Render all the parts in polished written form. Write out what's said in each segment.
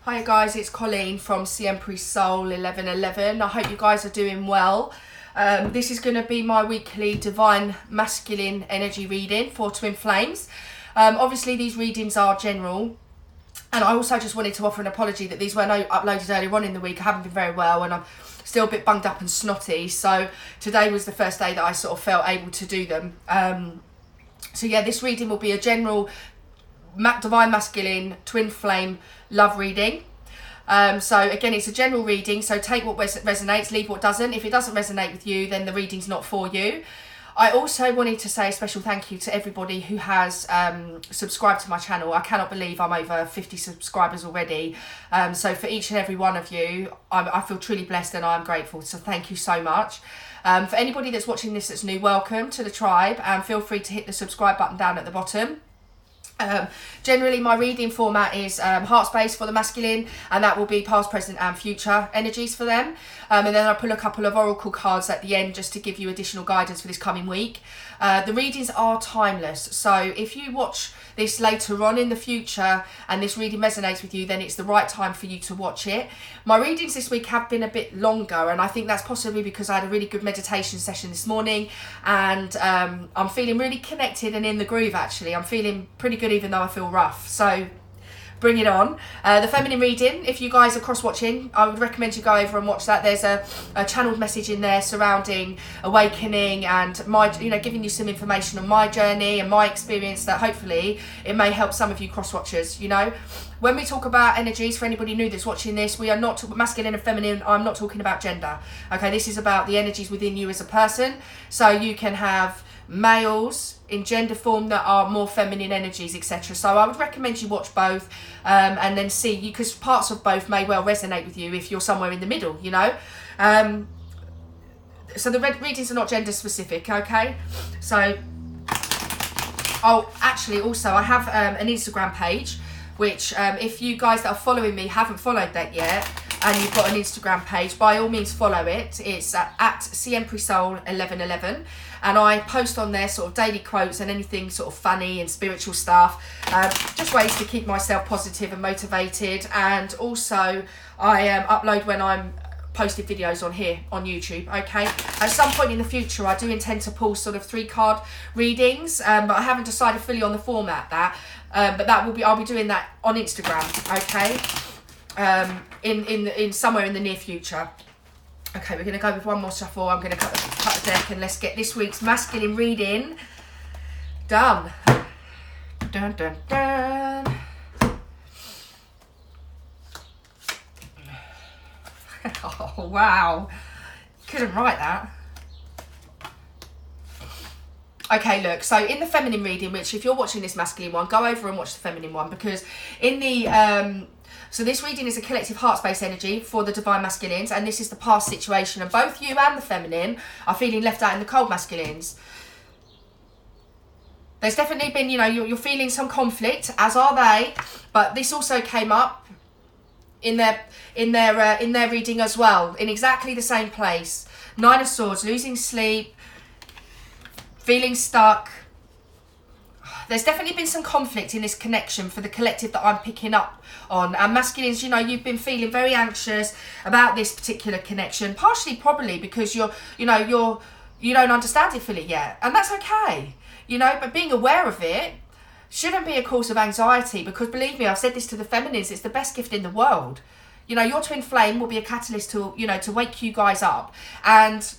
Hi guys, it's Colleen from Siempre Soul 1111. I hope you guys are doing well. This is going to be my weekly Divine Masculine energy reading for Twin Flames. Obviously these readings are general, and I also just wanted to offer an apology that these weren't uploaded earlier on in the week. I haven't been very well and I'm still a bit bunged up and snotty, so today was the first day that I sort of felt able to do them. So yeah, this reading will be a general Divine Masculine Twin Flame love reading. So again, it's a general reading, so take what resonates, leave what doesn't. If it doesn't resonate with you, then the reading's not for you. I also wanted to say a special thank you to everybody who has subscribed to my channel. I cannot believe I'm over 50 subscribers already. So for each and every one of you, I feel truly blessed and I'm grateful. So thank you so much. For anybody that's watching this that's new, welcome to the tribe, and feel free to hit the subscribe button down at the bottom. Generally my reading format is heart space for the masculine, and that will be past, present and future energies for them, and then I pull a couple of oracle cards at the end just to give you additional guidance for this coming week. The readings are timeless, so if you watch this later on in the future and this reading resonates with you, then it's the right time for you to watch it. My readings this week have been a bit longer, and I think that's possibly because I had a really good meditation session this morning, and I'm feeling really connected and in the groove. Actually, I'm feeling pretty good even though I feel rough, so bring it on. The feminine reading, if you guys are cross-watching, I would recommend you go over and watch that. There's a channeled message in there surrounding awakening and my, giving you some information on my journey and my experience that hopefully it may help some of you cross-watchers. When we talk about energies, for anybody new that's watching this, we are not masculine and feminine. I'm not talking about gender. Okay, this is about the energies within you as a person. So you can have males in gender form that are more feminine energies, etc. So I would recommend you watch both, and then see, because parts of both may well resonate with you if you're somewhere in the middle, so the readings are not gender specific. Okay, so actually also I have an Instagram page, which if you guys that are following me haven't followed that yet, and you've got an Instagram page, by all means follow it. It's at Siempre Soul 1111, and I post on there sort of daily quotes and anything sort of funny and spiritual stuff, just ways to keep myself positive and motivated. And also I upload when I'm posted videos on here on YouTube. Okay, at some point in the future I do intend to pull sort of 3-card readings, but I haven't decided fully on the format but that will be, I'll be doing that on Instagram. Okay, in somewhere in the near future. Okay, we're going to go with one more shuffle. I'm going to cut the deck and let's get this week's masculine reading done. Dun, dun, dun. Oh, wow. Couldn't write that. Okay, look, so in the feminine reading, which if you're watching this masculine one, go over and watch the feminine one, because in the... So this reading is a collective heart space energy for the Divine Masculines, and this is the past situation, and both you and the feminine are feeling left out in the cold masculines. There's definitely been, you're feeling some conflict, as are they, but this also came up in their reading as well, in exactly the same place. 9 of Swords, losing sleep, feeling stuck. There's definitely been some conflict in this connection for the collective that I'm picking up on. And masculines, you've been feeling very anxious about this particular connection, partially probably because you don't understand it fully yet, and that's okay. But being aware of it shouldn't be a cause of anxiety, because believe me, I've said this to the feminines, it's the best gift in the world. Your twin flame will be a catalyst to wake you guys up, and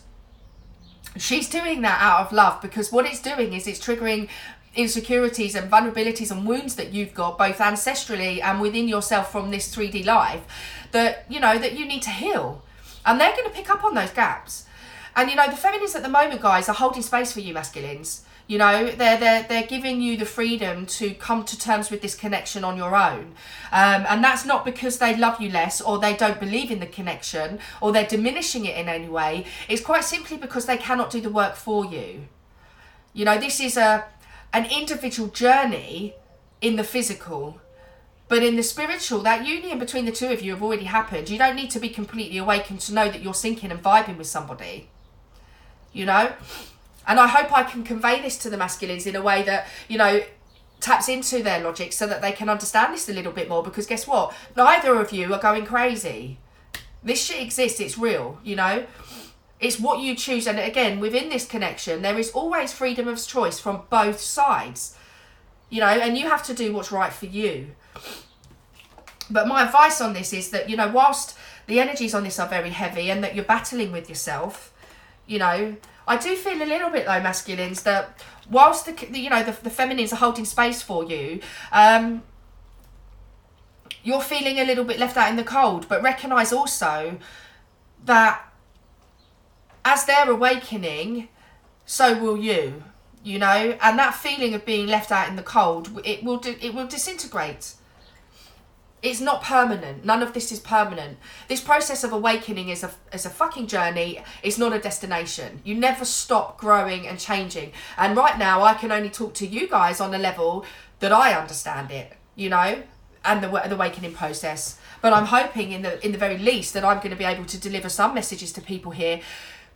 she's doing that out of love, because what it's doing is it's triggering insecurities and vulnerabilities and wounds that you've got both ancestrally and within yourself from this 3D life that that you need to heal, and they're going to pick up on those gaps. And the feminines at the moment, guys, are holding space for you masculines. They're giving you the freedom to come to terms with this connection on your own, and that's not because they love you less or they don't believe in the connection or they're diminishing it in any way. It's quite simply because they cannot do the work for you. This is an individual journey in the physical, but in the spiritual, that union between the two of you have already happened. You don't need to be completely awakened to know that you're syncing and vibing with somebody, And I hope I can convey this to the masculines in a way that, taps into their logic so that they can understand this a little bit more, because guess what? Neither of you are going crazy. This shit exists, it's real, you know? It's what you choose. And again, within this connection, there is always freedom of choice from both sides, you know, and you have to do what's right for you. But my advice on this is that, you know, whilst the energies on this are very heavy and that you're battling with yourself, you know, I do feel a little bit though, masculines, that whilst the feminines are holding space for you, you're feeling a little bit left out in the cold. But recognise also that as they're awakening, so will you, you know, and that feeling of being left out in the cold, it will disintegrate. It's not permanent. None of this is permanent. This process of awakening is a fucking journey. It's not a destination. You never stop growing and changing. And right now, I can only talk to you guys on a level that I understand it, you know, and the awakening process. But I'm hoping in the very least that I'm going to be able to deliver some messages to people here,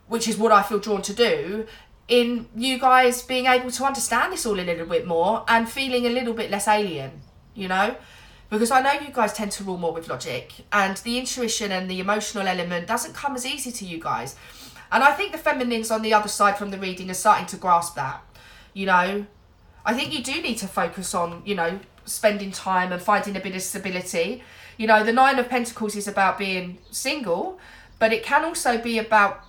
which is what I feel drawn to do, in you guys being able to understand this all a little bit more and feeling a little bit less alien, you know? Because I know you guys tend to rule more with logic, and the intuition and the emotional element doesn't come as easy to you guys. And I think the feminines on the other side from the reading are starting to grasp that, you know. I think you do need to focus on, you know, spending time and finding a bit of stability. You know, the Nine of Pentacles is about being single, but it can also be about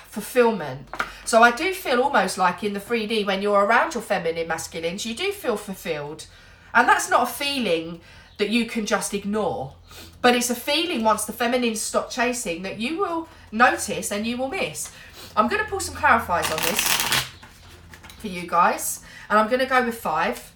fulfillment. So I do feel almost like in the 3D, when you're around your feminine masculines, you do feel fulfilled. And that's not a feeling that you can just ignore. But it's a feeling, once the feminines stop chasing, that you will notice and you will miss. I'm going to pull some clarifiers on this for you guys. And I'm going to go with 5.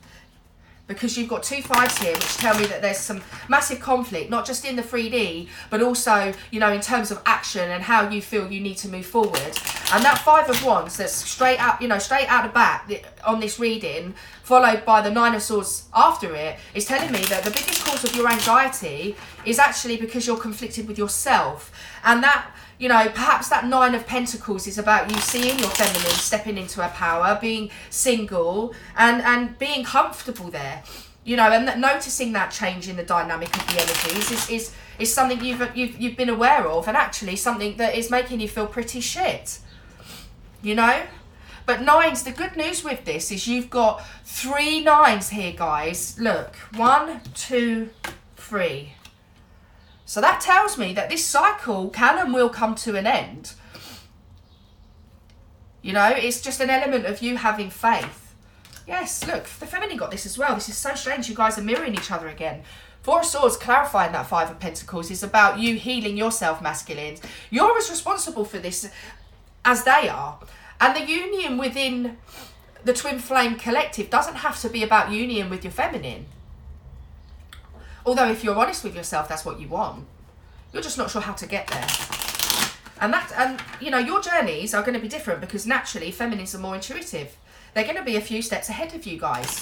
Because you've got 2 5s here, which tell me that there's some massive conflict, not just in the 3D, but also, you know, in terms of action and how you feel you need to move forward. And that 5 of Wands that's straight out, you know, straight out of bat on this reading, followed by the 9 of Swords after it, is telling me that the biggest cause of your anxiety is actually because you're conflicted with yourself. And that, you know, perhaps that 9 of Pentacles is about you seeing your feminine stepping into her power, being single and being comfortable there, you know, and noticing that change in the dynamic of the energies is something you've been aware of, and actually something that is making you feel pretty shit, you know. But 9s, the good news with this is you've got 3 9s here, guys. Look, 1, 2, 3. So that tells me that this cycle can and will come to an end. You know, it's just an element of you having faith. Yes, look, the feminine got this as well. This is so strange. You guys are mirroring each other again. 4 of Swords, clarifying that 5 of Pentacles, is about you healing yourself, masculines. You're as responsible for this as they are. And the union within the Twin Flame Collective doesn't have to be about union with your feminine. Although if you're honest with yourself, that's what you want. You're just not sure how to get there. And you know, your journeys are going to be different because naturally feminines are more intuitive. They're going to be a few steps ahead of you guys.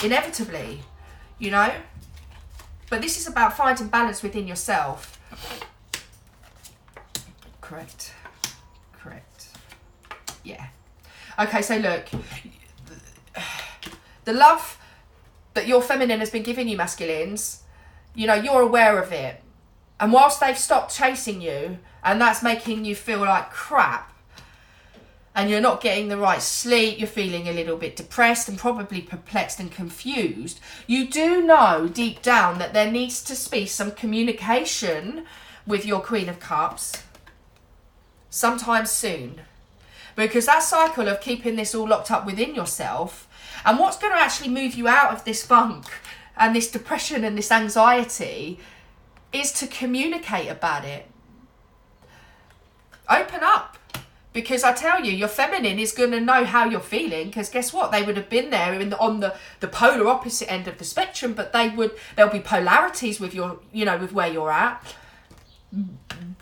Inevitably, you know. But this is about finding balance within yourself. Correct. Yeah. Okay, so look. The love that your feminine has been giving you, masculines, you know, you're aware of it. And whilst they've stopped chasing you, and that's making you feel like crap, and you're not getting the right sleep, you're feeling a little bit depressed and probably perplexed and confused, you do know deep down that there needs to be some communication with your Queen of Cups sometime soon. Because that cycle of keeping this all locked up within yourself, and what's going to actually move you out of this funk and this depression and this anxiety, is to communicate about it. Open up. Because I tell you, your feminine is going to know how you're feeling, because guess what? They would have been there on the polar opposite end of the spectrum, but there'll be polarities with your, you know, with where you're at.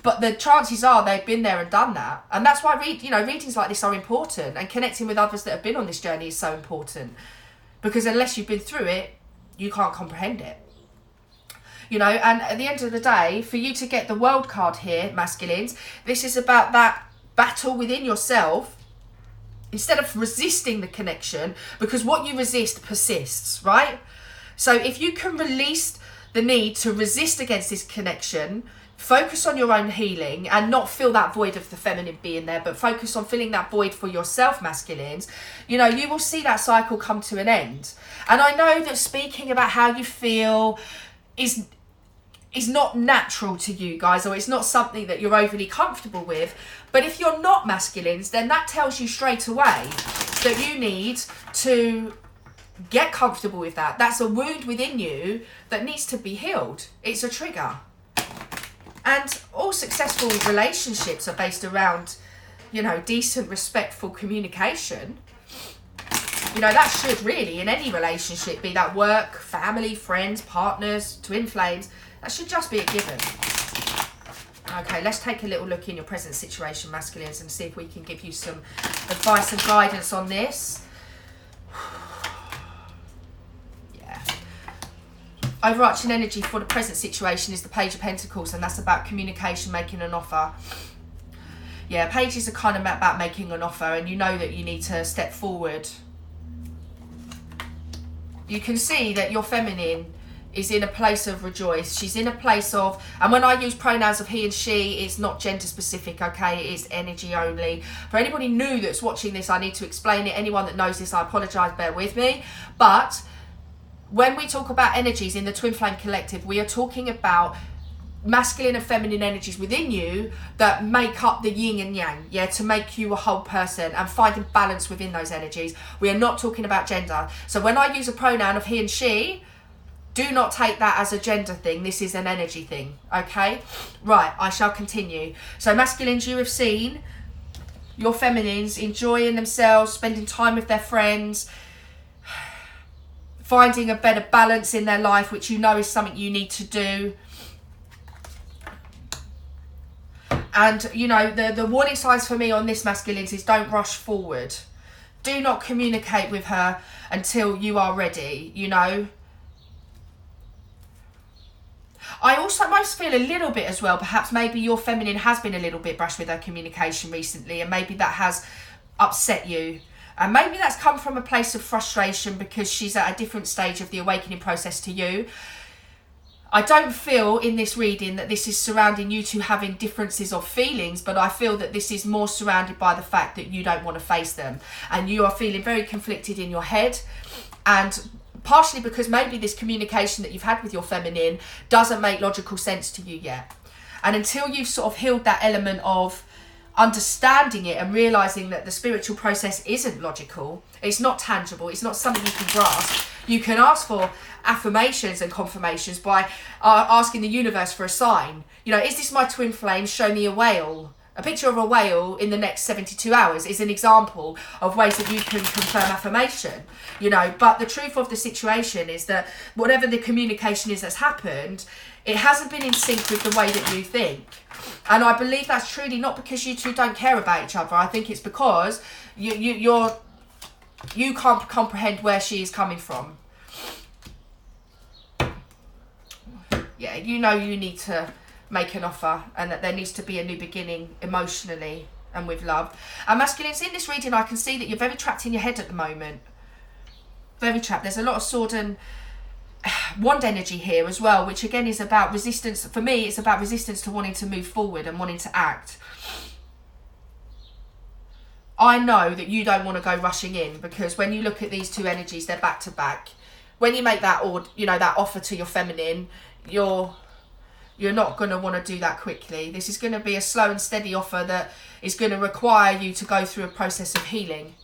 But the chances are they've been there and done that. And that's why readings like this are important, and connecting with others that have been on this journey is so important. Because unless you've been through it, you can't comprehend it. You know, and at the end of the day, for you to get the World card here, masculines, this is about that battle within yourself instead of resisting the connection, because what you resist persists, right? So if you can release the need to resist against this connection, focus on your own healing and not fill that void of the feminine being there, but focus on filling that void for yourself, masculines, you know, you will see that cycle come to an end. And I know that speaking about how you feel is not natural to you guys, or it's not something that you're overly comfortable with. But if you're not masculines, then that tells you straight away that you need to get comfortable with that. That's a wound within you that needs to be healed. It's a trigger. And all successful relationships are based around, you know, decent, respectful communication. You know, that should really, in any relationship, be that work, family, friends, partners, twin flames, that should just be a given. Okay, let's take a little look in your present situation, masculines, and see if we can give you some advice and guidance on this. Yeah. Overarching energy for the present situation is the Page of Pentacles, and that's about communication, making an offer. Yeah, pages are kind of about making an offer, and you know that you need to step forward. You can see that your feminine is in a place of rejoice. She's in a place of, and when I use pronouns of he and she, it's not gender specific, okay? It is energy only. For anybody new that's watching this, I need to explain it. Anyone that knows this, I apologise, bear with me. But when we talk about energies in the Twin Flame Collective, we are talking about masculine and feminine energies within you that make up the yin and yang, yeah, to make you a whole person and finding balance within those energies. We are not talking about gender. So when I use a pronoun of he and she, do not take that as a gender thing. This is an energy thing, okay? Right, I shall continue. So masculines, you have seen your feminines enjoying themselves, spending time with their friends, finding a better balance in their life, which you know is something you need to do. And, you know, the warning signs for me on this, masculines, is don't rush forward. Do not communicate with her until you are ready, you know. I also most feel a little bit as well, perhaps maybe your feminine has been a little bit brushed with her communication recently, and maybe that has upset you. And maybe that's come from a place of frustration because she's at a different stage of the awakening process to you. I don't feel in this reading that this is surrounding you two having differences of feelings, but I feel that this is more surrounded by the fact that you don't want to face them. And you are feeling very conflicted in your head, and partially because maybe this communication that you've had with your feminine doesn't make logical sense to you yet. And until you've sort of healed that element of understanding it and realizing that the spiritual process isn't logical, it's not tangible, it's not something you can grasp, you can ask for affirmations and confirmations by asking the universe for a sign. You know, is this my twin flame? Show me a whale. A picture of a whale in the next 72 hours is an example of ways that you can confirm affirmation, you know. But the truth of the situation is that whatever the communication is that's happened, it hasn't been in sync with the way that you think. And I believe that's truly not because you two don't care about each other. I think it's because you can't comprehend where she is coming from. Yeah, you know you need to make an offer, and that there needs to be a new beginning emotionally and with love. And masculines, in this reading I can see that you're very trapped in your head at the moment. Very trapped. There's a lot of sword and wand energy here as well, which again is about resistance. For me, it's about resistance to wanting to move forward and wanting to act. I know that you don't want to go rushing in, because when you look at these two energies, they're back to back. When you make that, or you know, that offer to your feminine, you're not going to want to do that quickly. This is going to be a slow and steady offer that is going to require you to go through a process of healing.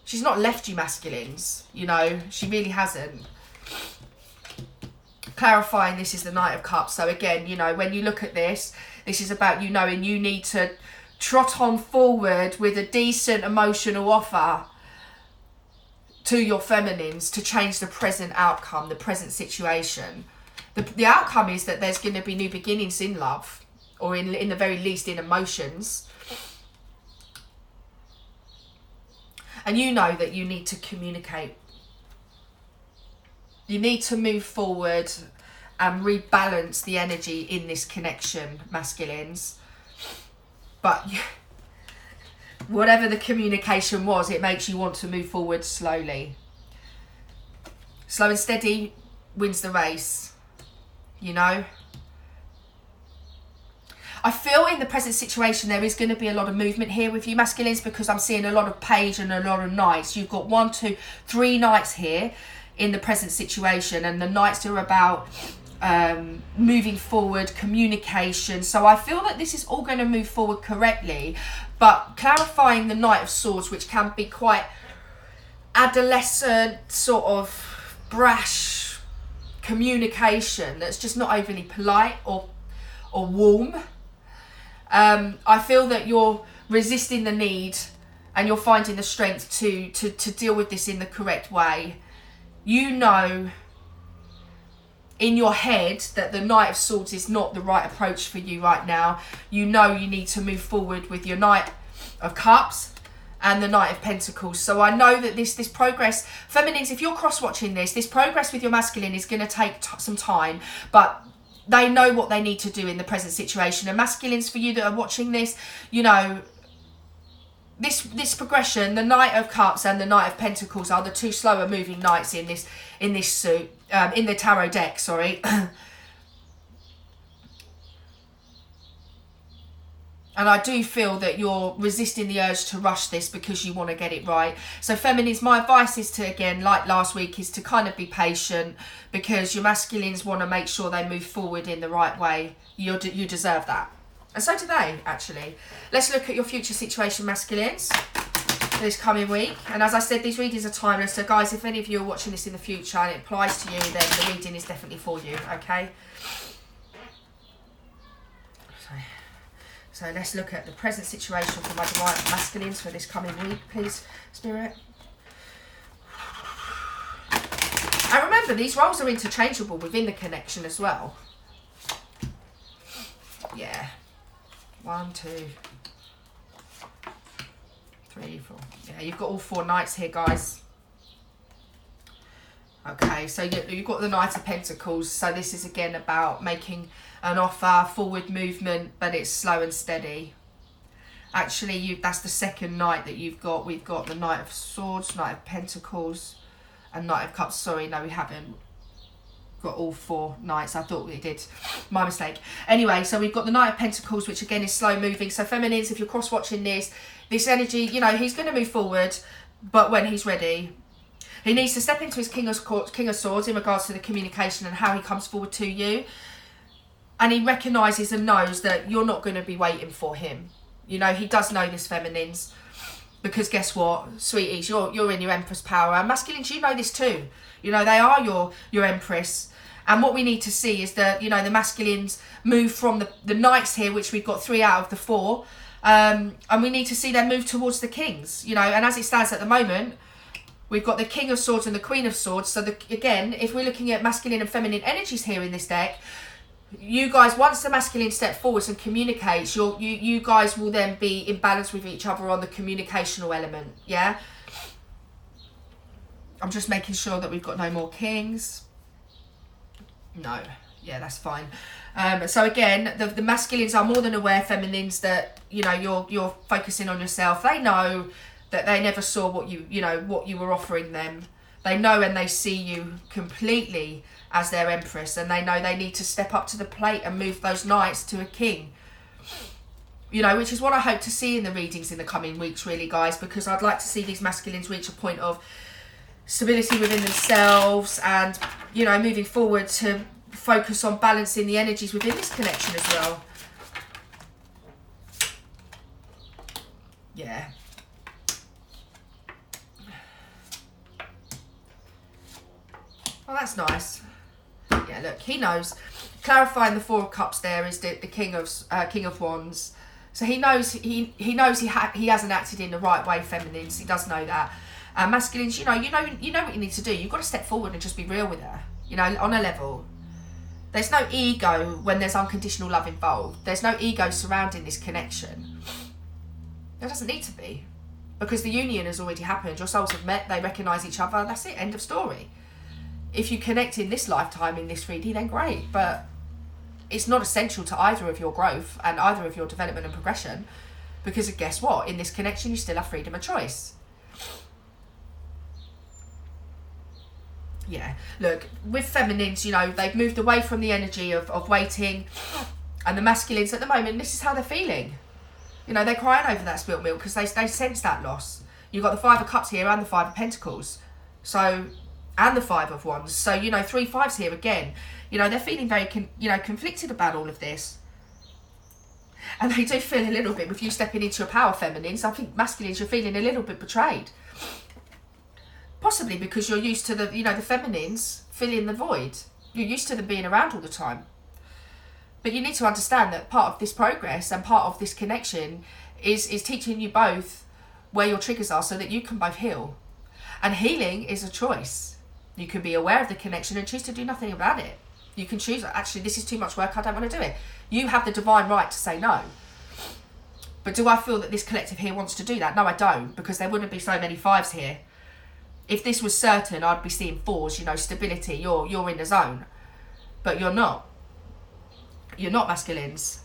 She's not left you, masculines, you know, she really hasn't. Clarifying, this is the Knight of Cups. So again, you know, when you look at this, this is about you knowing you need to trot on forward with a decent emotional offer to your feminines to change the present outcome, the present situation. The outcome is that there's going to be new beginnings in love, or in the very least in emotions. And you know that you need to communicate. You need to move forward and rebalance the energy in this connection, masculines. But whatever the communication was, it makes you want to move forward slowly. Slow and steady wins the race, you know. I feel in the present situation there is going to be a lot of movement here with you masculines, because I'm seeing a lot of page and a lot of knights. You've got 1, 2, 3 knights here in the present situation, and the knights are about moving forward, communication. So I feel that this is all going to move forward correctly, but clarifying the Knight of Swords, which can be quite adolescent, sort of brash communication that's just not overly polite or warm. I feel that you're resisting the need and you're finding the strength to deal with this in the correct way. You know in your head that the Knight of Swords is not the right approach for you right now. You know you need to move forward with your Knight of Cups and the Knight of Pentacles. So I know that this progress, feminines, if you're cross-watching this progress with your masculine is going to take some time, but they know what they need to do in the present situation. And masculines, for you that are watching this, you know, this progression, the Knight of Cups and the Knight of Pentacles are the 2 slower moving knights in this suit, in the tarot deck, sorry. And I do feel that you're resisting the urge to rush this because you want to get it right. So feminines, my advice is to, again, like last week, is to kind of be patient, because your masculines want to make sure they move forward in the right way. You deserve that. And so do they, actually. Let's look at your future situation, masculines, for this coming week. And as I said, these readings are timeless. So guys, if any of you are watching this in the future and it applies to you, then the reading is definitely for you, okay? So let's look at the present situation for my divine masculines for this coming week, please, Spirit. And remember, these roles are interchangeable within the connection as well. Yeah. 1, 2, 3, 4. Yeah, you've got all 4 knights here, guys. Okay, so you've got the Knight of Pentacles. So this is again about making an offer, forward movement, but it's slow and steady. Actually, that's the second knight that you've got. We've got the Knight of Swords, Knight of Pentacles, and Knight of Cups. Sorry, no, we haven't got all 4 knights. I thought we did. My mistake. Anyway, so we've got the Knight of Pentacles, which again is slow moving. So feminines, if you're cross-watching this energy, you know, he's going to move forward, but when he's ready. He needs to step into his King of Swords in regards to the communication and how he comes forward to you. And he recognises and knows that you're not going to be waiting for him. You know, he does know this, feminines. Because guess what, sweeties, you're in your Empress power. And masculines, you know this too. You know, they are your Empress. And what we need to see is that, you know, the masculines move from the knights here, which we've got 3 out of the 4. And we need to see them move towards the kings. You know, and as it stands at the moment, we've got the King of Swords and the Queen of Swords. So, again, if we're looking at masculine and feminine energies here in this deck, you guys, once the masculine step forwards and communicates, you guys will then be in balance with each other on the communicational element, yeah? I'm just making sure that we've got no more kings. No. Yeah, that's fine. So, again, the masculines are more than aware, feminines, that, you know, you're focusing on yourself. They know that they never saw what you were offering them. They know and they see you completely as their Empress, and they know they need to step up to the plate and move those knights to a king. You know, which is what I hope to see in the readings in the coming weeks, really, guys, because I'd like to see these masculines reach a point of stability within themselves and, you know, moving forward to focus on balancing the energies within this connection as well. Yeah. Well, that's nice. Yeah, look, he knows. Clarifying the 4 of Cups there is the King of Wands. So he knows he hasn't acted in the right way, feminines. He does know that. Masculines, you know what you need to do. You've got to step forward and just be real with her. You know, on a level. There's no ego when there's unconditional love involved. There's no ego surrounding this connection. There doesn't need to be, because the union has already happened. Your souls have met. They recognise each other. That's it. End of story. If you connect in this lifetime in this 3D, then great. But it's not essential to either of your growth and either of your development and progression. Because guess what? In this connection, you still have freedom of choice. Yeah, look, with feminines, you know, they've moved away from the energy of waiting, and the masculines at the moment, this is how they're feeling. You know, they're crying over that spilt milk because they sense that loss. You've got the Five of Cups here and the Five of Pentacles. So, and the Five of Wands. So, you know, 3 fives here again. You know, they're feeling very, conflicted about all of this. And they do feel a little bit, with you stepping into your power, feminines, I think masculines, you're feeling a little bit betrayed. Possibly because you're used to the feminines filling the void. You're used to them being around all the time. But you need to understand that part of this progress and part of this connection is teaching you both where your triggers are so that you can both heal. And healing is a choice. You can be aware of the connection and choose to do nothing about it. You can choose, actually, this is too much work, I don't want to do it. You have the divine right to say no. But do I feel that this collective here wants to do that? No, I don't, because there wouldn't be so many fives here. If this was certain, I'd be seeing 4s, you know, stability, you're in the zone. But you're not. You're not, masculines.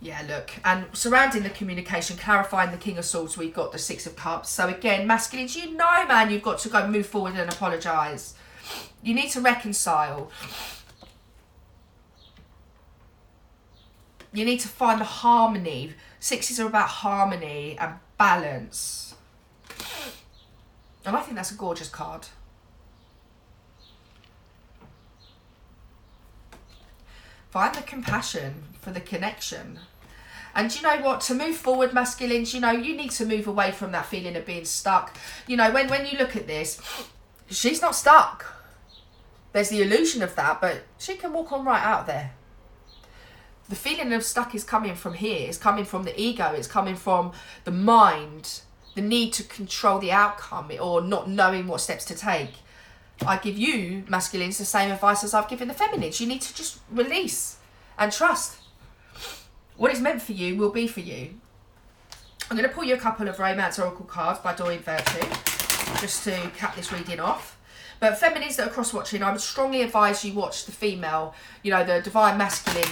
Yeah, look. And surrounding the communication, clarifying the King of Swords, we've got the 6 of Cups. So again, masculines, you know, man, you've got to go move forward and apologise. You need to reconcile. You need to find the harmony. 6s are about harmony and balance. And I think that's a gorgeous card. Find the compassion for the connection. And you know what? To move forward, masculines, you know, you need to move away from that feeling of being stuck. You know, when you look at this, she's not stuck. There's the illusion of that, but she can walk on right out there. The feeling of stuck is coming from here. It's coming from the ego. It's coming from the mind. The need to control the outcome or not knowing what steps to take. I give you, masculines, the same advice as I've given the feminines. You need to just release and trust. What is meant for you will be for you. I'm going to pull you a couple of Romance Oracle cards by Doreen Virtue, just to cap this reading off. But feminines that are cross-watching, I would strongly advise you watch the female, you know, the Divine Masculine,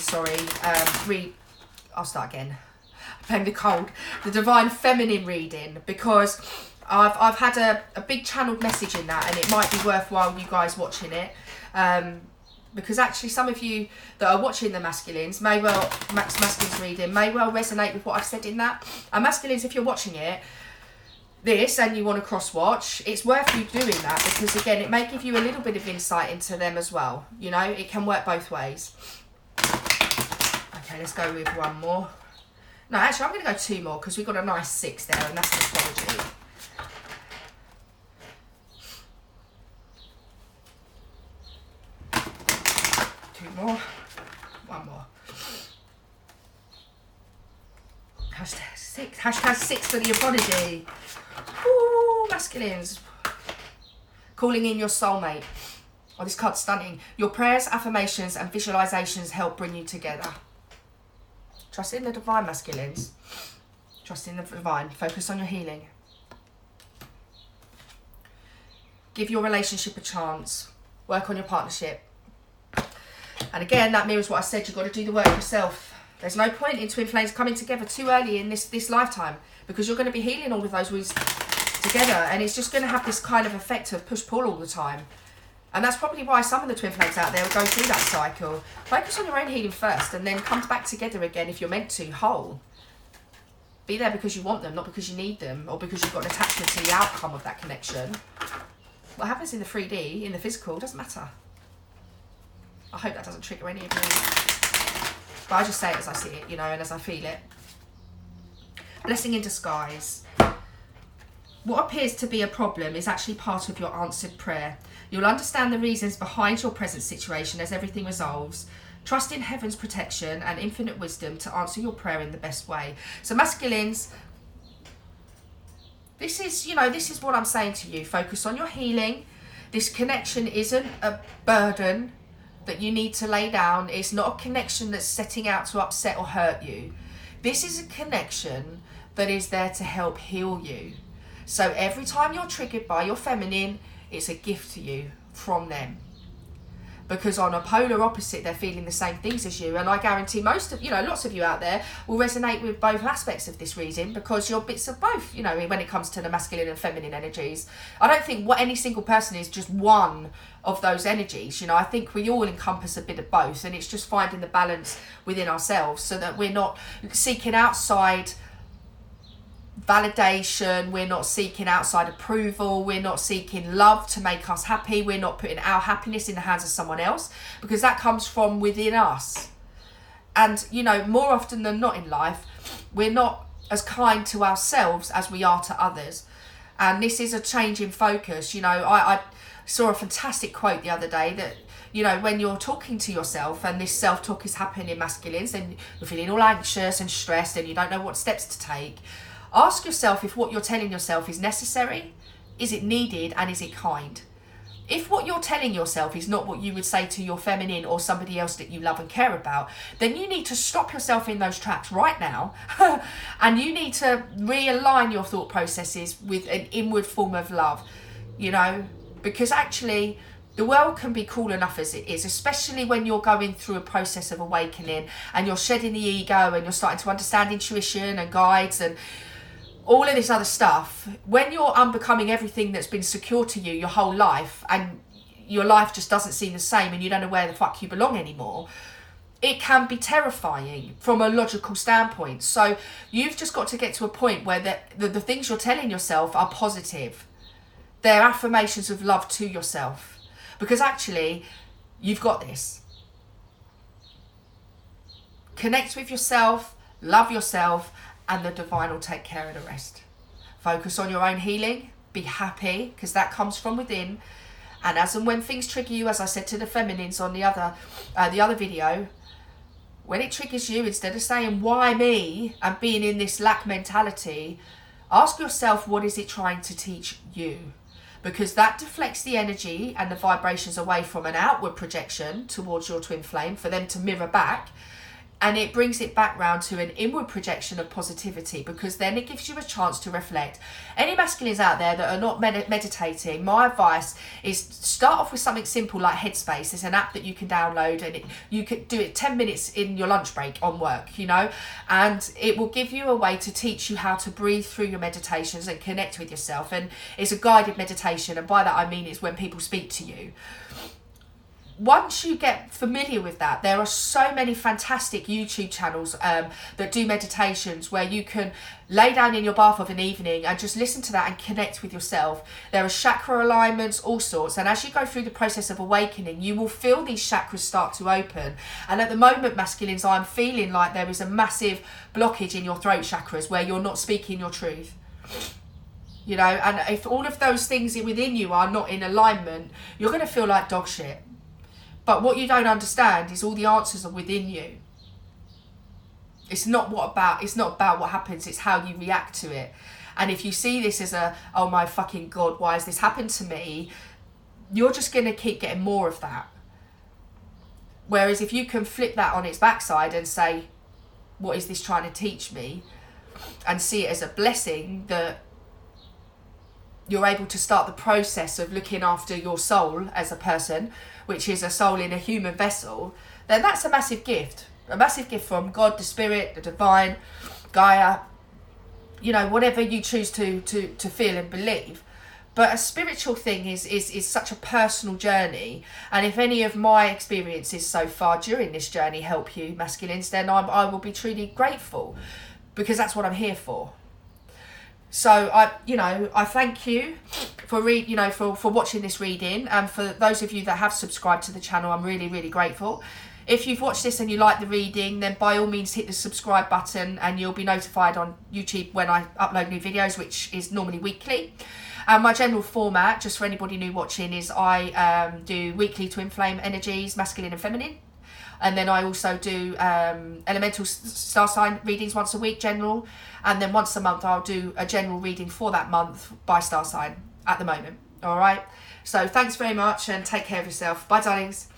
I'll start again. I'm the cold. The Divine Feminine reading, because I've had a big channeled message in that, and it might be worthwhile you guys watching it. Because actually some of you that are watching the masculines may well, masculines reading, may well resonate with what I've said in that. And masculines, if you're watching it, this, and you want to cross-watch, it's worth you doing that, because again, it may give you a little bit of insight into them as well. You know, it can work both ways. Okay, let's go with one more. No, actually, I'm going to go 2 more, because we've got a nice 6 there, and that's astrology. More, one more. Hashtag 6 for the apology. Ooh, masculines. Calling in your soulmate. Oh, this card's stunning. Your prayers, affirmations and visualizations help bring you together. Trust in the divine, masculines. Trust in the divine. Focus on your healing. Give your relationship a chance. Work on your partnership. And again, that mirrors what I said, you've got to do the work yourself. There's no point in twin flames coming together too early in this lifetime, because you're going to be healing all of those wounds together, and it's just going to have this kind of effect of push-pull all the time. And that's probably why some of the twin flames out there will go through that cycle. Focus on your own healing first, and then come back together again if you're meant to, whole. Be there because you want them, not because you need them, or because you've got an attachment to the outcome of that connection. What happens in the 3D, in the physical, doesn't matter. I hope that doesn't trigger any of you. But I just say it as I see it, you know, and as I feel it. Blessing in disguise. What appears to be a problem is actually part of your answered prayer. You'll understand the reasons behind your present situation as everything resolves. Trust in heaven's protection and infinite wisdom to answer your prayer in the best way. So masculines, this is, you know, this is what I'm saying to you. Focus on your healing. This connection isn't a burden that you need to lay down. It's not a connection that's setting out to upset or hurt you. This is a connection that is there to help heal you. So every time you're triggered by your feminine, it's a gift to you from them. because on a polar opposite, they're feeling the same things as you. And I guarantee most of, lots of you out there will resonate with both aspects of this reading, because you're bits of both, when it comes to the masculine and feminine energies. I don't think any single person is just one of those energies. I think we all encompass a bit of both, and it's just finding the balance within ourselves so that we're not seeking outside validation, we're not seeking outside approval, we're not seeking love to make us happy, we're not putting our happiness in the hands of someone else, because that comes from within us. And more often than not in life, we're not as kind to ourselves as we are to others, and this is a change in focus. I saw a fantastic quote the other day that when you're talking to yourself and this self-talk is happening in masculines, and you're feeling all anxious and stressed and you don't know what steps to take, ask yourself if what you're telling yourself is necessary, is it needed, and is it kind? If what you're telling yourself is not what you would say to your feminine or somebody else that you love and care about, then you need to stop yourself in those tracks right now and you need to realign your thought processes with an inward form of love, because actually the world can be cool enough as it is, especially when you're going through a process of awakening and you're shedding the ego and you're starting to understand intuition and guides and all of this other stuff. When you're unbecoming everything that's been secure to you your whole life, and your life just doesn't seem the same and you don't know where the fuck you belong anymore, it can be terrifying from a logical standpoint. So you've just got to get to a point where the things you're telling yourself are positive. They're affirmations of love to yourself, because actually you've got this. Connect with yourself, love yourself, and the divine will take care of the rest. Focus on your own healing, be happy, because that comes from within. And as and when things trigger you, as I said to the feminines on the other video, when it triggers you, instead of saying why me and being in this lack mentality, ask yourself, what is it trying to teach you? Because that deflects the energy and the vibrations away from an outward projection towards your twin flame for them to mirror back. And it brings it back round to an inward projection of positivity, because then it gives you a chance to reflect. Any masculines out there that are not meditating, my advice is start off with something simple like Headspace. It's an app that you can download, and you could do it 10 minutes in your lunch break on work, and it will give you a way to teach you how to breathe through your meditations and connect with yourself. And it's a guided meditation, and by that I mean it's when people speak to you. Once you get familiar with that, there are so many fantastic YouTube channels that do meditations where you can lay down in your bath of an evening and just listen to that and connect with yourself. There are chakra alignments, all sorts. And as you go through the process of awakening, you will feel these chakras start to open. And at the moment, masculines, I'm feeling like there is a massive blockage in your throat chakras where you're not speaking your truth. And if all of those things within you are not in alignment, you're going to feel like dog shit. But what you don't understand is all the answers are within you. It's not about what happens, it's how you react to it. And if you see this as oh my fucking God, why has this happened to me? You're just going to keep getting more of that. Whereas if you can flip that on its backside and say, what is this trying to teach me? And see it as a blessing that you're able to start the process of looking after your soul as a person, which is a soul in a human vessel, then that's a massive gift. A massive gift from God, the Spirit, the Divine, Gaia, whatever you choose to feel and believe. But a spiritual thing is such a personal journey. And if any of my experiences so far during this journey help you, masculines, then I will be truly grateful, because that's what I'm here for. So I thank you for for watching this reading, and for those of you that have subscribed to the channel, I'm really, really grateful. If you've watched this and you like the reading, then by all means hit the subscribe button and you'll be notified on YouTube when I upload new videos, which is normally weekly. My general format, just for anybody new watching, is I do weekly twin flame energies, masculine and feminine. And then I also do elemental star sign readings once a week, general. And then once a month, I'll do a general reading for that month by star sign at the moment. All right. So thanks very much and take care of yourself. Bye, darlings.